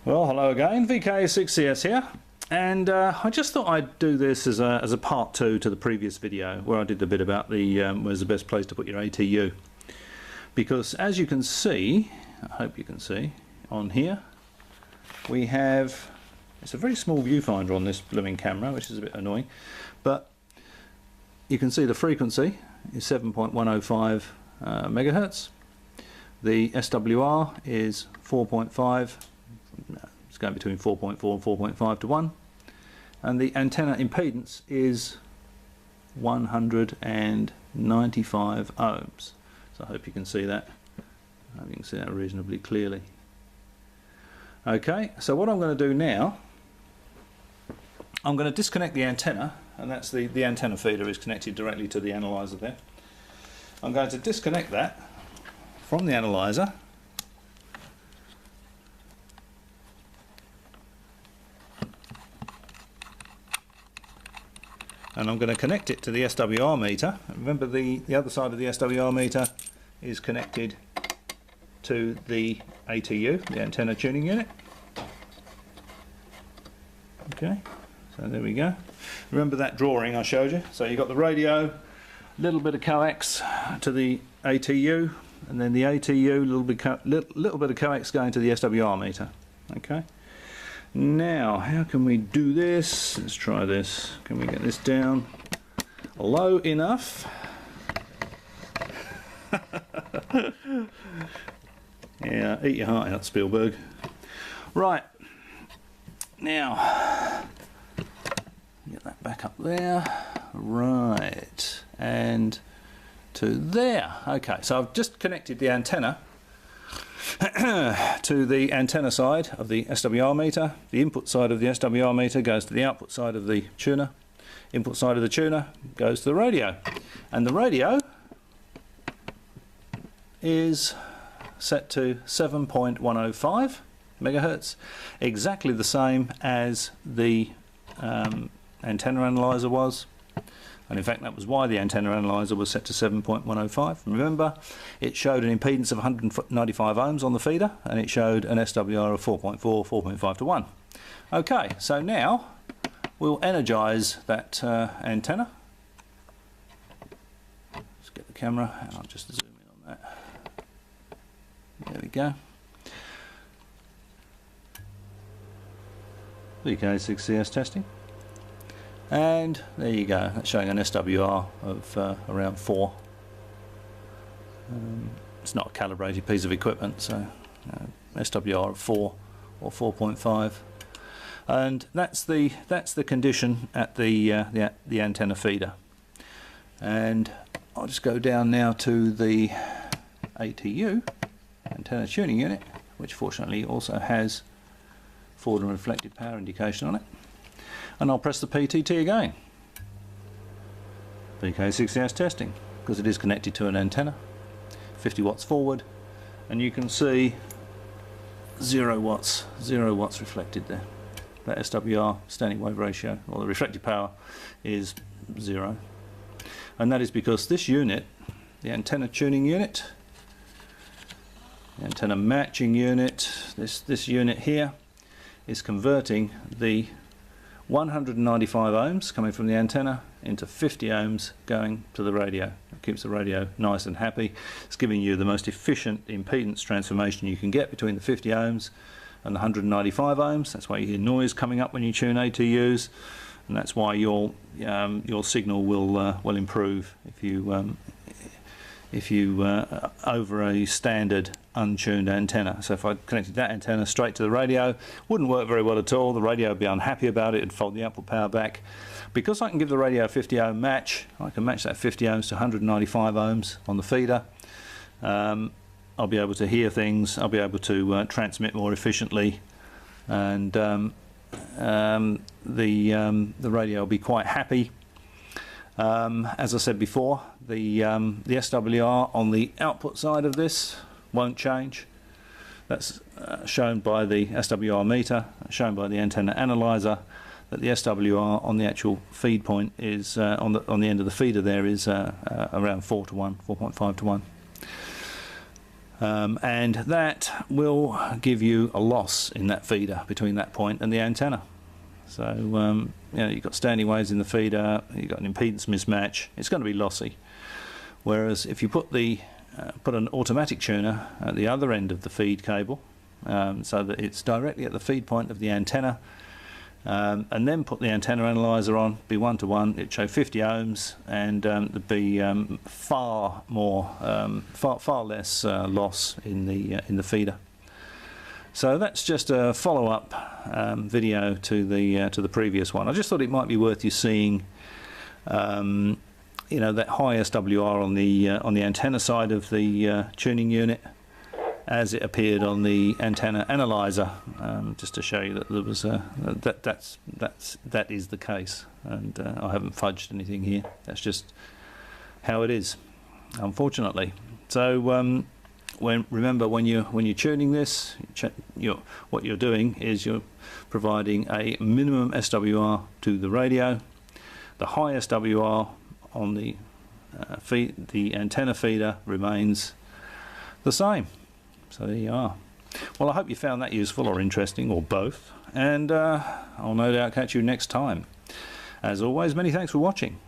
Well, hello again, VK6CS here, and I just thought I'd do this as a part 2 to the previous video where I did a bit about where's the best place to put your ATU, because as you can see, I hope you can see, on here we have, it's a very small viewfinder on this blooming camera, which is a bit annoying, but you can see the frequency is 7.105 megahertz. The SWR is 4.5. It's going between 4.4 and 4.5 to 1, and the antenna impedance is 195 ohms. So I hope you can see that. I hope you can see that reasonably clearly. Okay, so what I'm going to do now, I'm going to disconnect the antenna, and that's the antenna feeder is connected directly to the analyzer there. I'm going to disconnect that from the analyzer. And I'm going to connect it to the SWR meter. Remember, the other side of the SWR meter is connected to the ATU, the antenna tuning unit. Okay, so there we go. Remember that drawing I showed you? So you've got the radio, a little bit of coax to the ATU, and then the ATU, little bit of coax going to the SWR meter. Okay. Now, how can we do this? Let's try this. Can we get this down low enough? Yeah, eat your heart out, Spielberg. Right. Now, get that back up there. Right. And to there. Okay, so I've just connected the antenna to the antenna side of the SWR meter. The input side of the SWR meter goes to the output side of the tuner. Input side of the tuner goes to the radio. And the radio is set to 7.105 megahertz, exactly the same as the antenna analyzer was. And in fact, that was why the antenna analyzer was set to 7.105. Remember, it showed an impedance of 195 ohms on the feeder, and it showed an SWR of 4.4, 4.5 to 1. Okay, so now we'll energize that antenna. Let's get the camera, and I'll just zoom in on that. There we go. VK6CS testing. And there you go, that's showing an SWR of around 4. It's not a calibrated piece of equipment, so SWR of 4 or 4.5, and that's the condition at the antenna feeder. And I'll just go down now to the ATU, antenna tuning unit, which fortunately also has forward and reflected power indication on it. And I'll press the PTT again. VK6CS testing, because it is connected to an antenna. 50 watts forward, and you can see 0 watts reflected there. That SWR, standing wave ratio, or the reflected power, is 0. And that is because this unit, the antenna tuning unit, the antenna matching unit, this unit here, is converting the 195 ohms coming from the antenna into 50 ohms going to the radio. It keeps the radio nice and happy. It's giving you the most efficient impedance transformation you can get between the 50 ohms and the 195 ohms. That's why you hear noise coming up when you tune ATUs, and that's why your signal will improve if you over a standard untuned antenna. So if I connected that antenna straight to the radio, wouldn't work very well at all. The radio would be unhappy about it, it'd fold the output power back. Because I can give the radio a 50 ohm match, I can match that 50 ohms to 195 ohms on the feeder. I'll be able to hear things, I'll be able to transmit more efficiently, and the radio will be quite happy. As I said before, the SWR on the output side of this won't change. That's shown by the SWR meter, shown by the antenna analyzer, that the SWR on the actual feed point is on the end of the feeder there is around 4 to 1, 4.5 to 1. and that will give you a loss in that feeder between that point and the antenna. So you know, you've got standing waves in the feeder, you've got an impedance mismatch, it's going to be lossy. Whereas if you put an automatic tuner at the other end of the feed cable, so that it's directly at the feed point of the antenna, and then put the antenna analyzer on, be 1-to-1, it'd show 50 ohms, and there'd be far less loss in the feeder. So that's just a follow-up video to the previous one. I just thought it might be worth you seeing, you know, that high SWR on the antenna side of the tuning unit as it appeared on the antenna analyzer, just to show you that there was that is the case, and I haven't fudged anything here. That's just how it is, unfortunately. So remember when you're tuning this, what you're doing is you're providing a minimum SWR to the radio. The high SWR on the antenna feeder remains the same. So there you are. Well, I hope you found that useful or interesting, or both, and I'll no doubt catch you next time. As always, many thanks for watching.